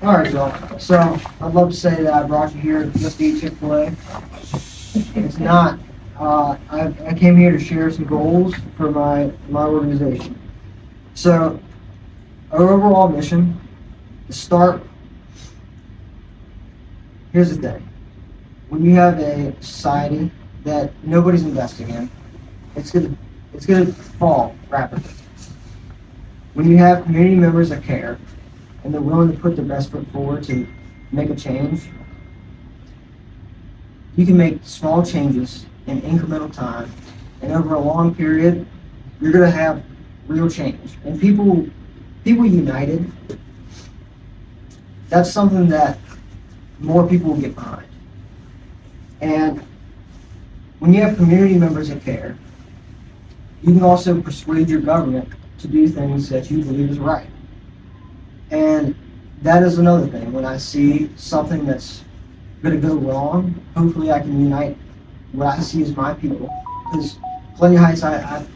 All right, y'all. So I'd love to say that I brought you here just to eat Chick-fil-A. It's not. I came here to share some goals for my organization. So our overall mission is start. Here's the thing: when you have a society that nobody's investing in, it's gonna fall rapidly. When you have community members that care and they're willing to put their best foot forward to make a change, you can make small changes in incremental time, and over a long period, you're going to have real change. And people united, that's something that more people will get behind. And when you have community members that care, you can also persuade your government to do things that you believe is right. And that is another thing. When I see something that's going to go wrong, hopefully I can unite what I see as my people. Because Colonial Heights, I've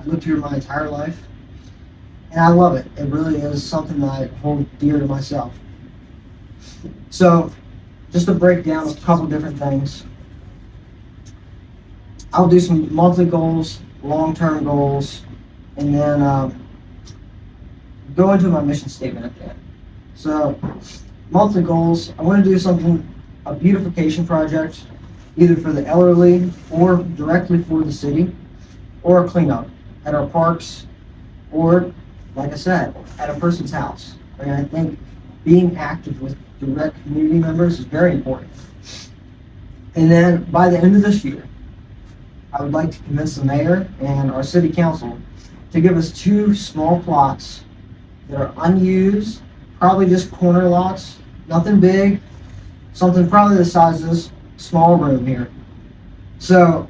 lived here my entire life, and I love it. It really is something that I hold dear to myself. So, just to break down a couple different things, I'll do some monthly goals, long-term goals, and then go into my mission statement at the end. So, monthly goals, I want to do something, a beautification project, either for the elderly or directly for the city, or a cleanup at our parks, or, like I said, at a person's house. And I think being active with direct community members is very important. And then by the end of this year, I would like to convince the mayor and our city council to give us 2 small plots that are unused, probably just corner lots, nothing big, something probably the size of this small room here. So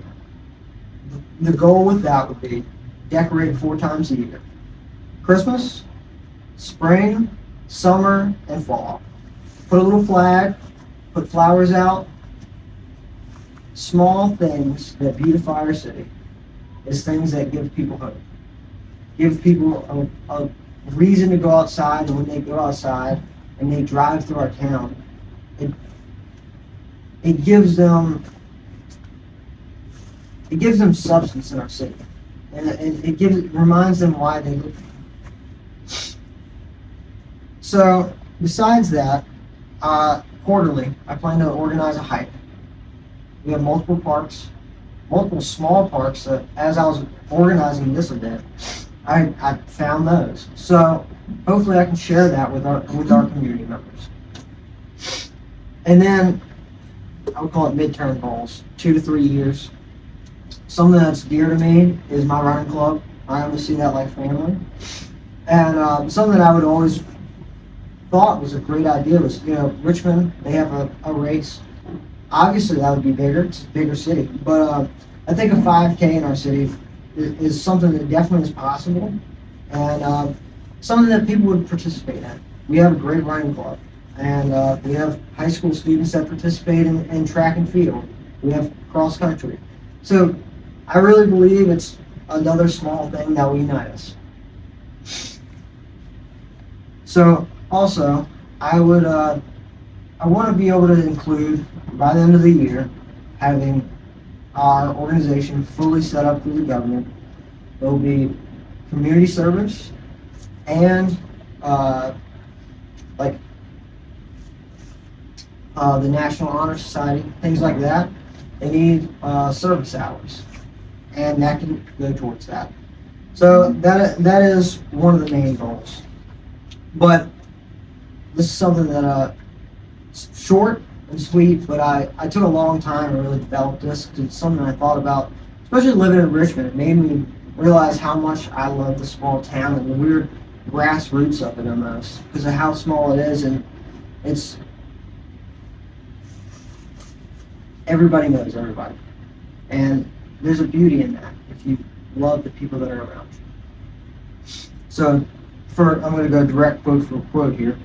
the goal with that would be decorated 4 times a year: Christmas, spring, summer, and fall. Put a little flag, put flowers out. Small things that beautify our city is things that give people hope, give people a reason to go outside, and when they go outside and they drive through our town, it gives them substance in our city, and it reminds them why they live here. So besides that, quarterly I plan to organize a hike. We have multiple parks, multiple small parks that, as I was organizing this event, I found those. So hopefully I can share that with our community members. And then I would call it midterm goals, 2 to 3 years. Something that's dear to me is my running club. I only see that like family. And something that I would always thought was a great idea was, Richmond, they have a race. Obviously that would be bigger, it's a bigger city. But I think a 5K in our city is something that definitely is possible, and something that people would participate in. We have a great running club, and we have high school students that participate in track and field. We have cross country. So I really believe it's another small thing that will unite us. So also, I want to be able to include, by the end of the year, having our organization fully set up through the government. There will be community service and the National Honor Society, things like that. They need service hours, and that can go towards that. So that is one of the main goals. But this is something that short and sweet, but I took a long time to really develop this. It's something I thought about, especially living in Richmond. It made me realize how much I love the small town and the weird grassroots of it almost, because of how small it is, and it's everybody knows everybody. And there's a beauty in that if you love the people that are around you. So I'm going to go direct quote for quote here.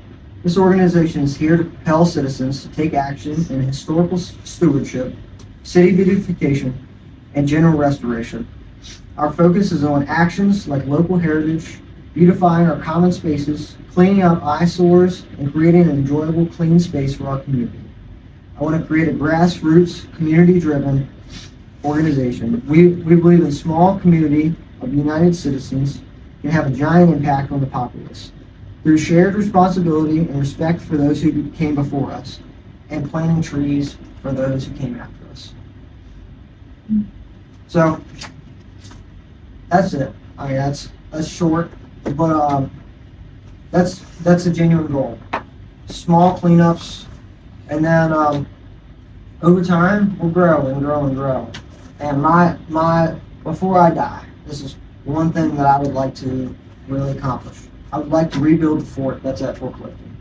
This organization is here to propel citizens to take action in historical stewardship, city beautification, and general restoration. Our focus is on actions like local heritage, beautifying our common spaces, cleaning up eyesores, and creating an enjoyable, clean space for our community. I want to create a grassroots, community-driven organization. We believe a small community of united citizens can have a giant impact on the populace through shared responsibility and respect for those who came before us, and planting trees for those who came after us. So that's it. I mean, that's short, but that's a genuine goal. Small cleanups, and then over time we'll grow and grow and grow. And my before I die, this is one thing that I would like to really accomplish. I would like to rebuild the fort that's at Fort Clifton.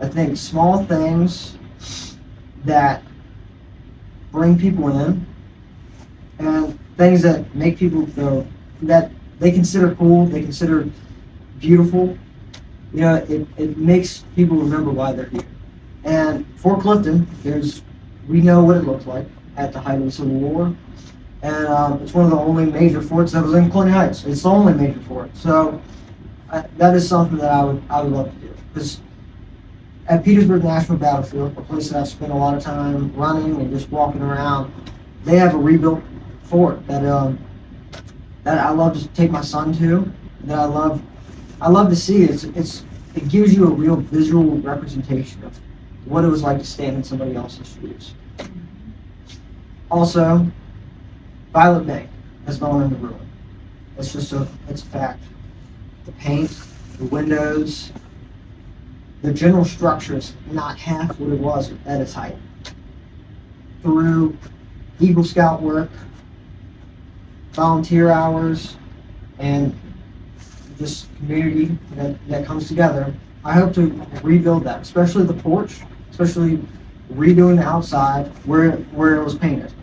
I think small things that bring people in, and things that make people go, that they consider cool, they consider beautiful, you know, it makes people remember why they're here. And Fort Clifton, we know what it looked like at the height of the Civil War, and it's one of the only major forts that was in Colonial Heights. It's the only major fort. So that is something that I would love to do. Because at Petersburg National Battlefield, a place that I've spent a lot of time running and just walking around, they have a rebuilt fort that I love to take my son to. That I love to see. It gives you a real visual representation of what it was like to stand in somebody else's shoes. Also, Violet Bank has gone into ruin. It's a fact. The paint, the windows, the general structure is not half what it was at its height. Through Eagle Scout work, volunteer hours, and this community that comes together, I hope to rebuild that, especially the porch, especially redoing the outside where it was painted.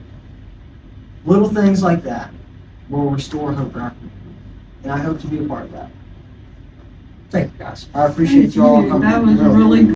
Little things like that will restore hope in our community, and I hope to be a part of that. Thank you, guys. I appreciate you all coming. That was really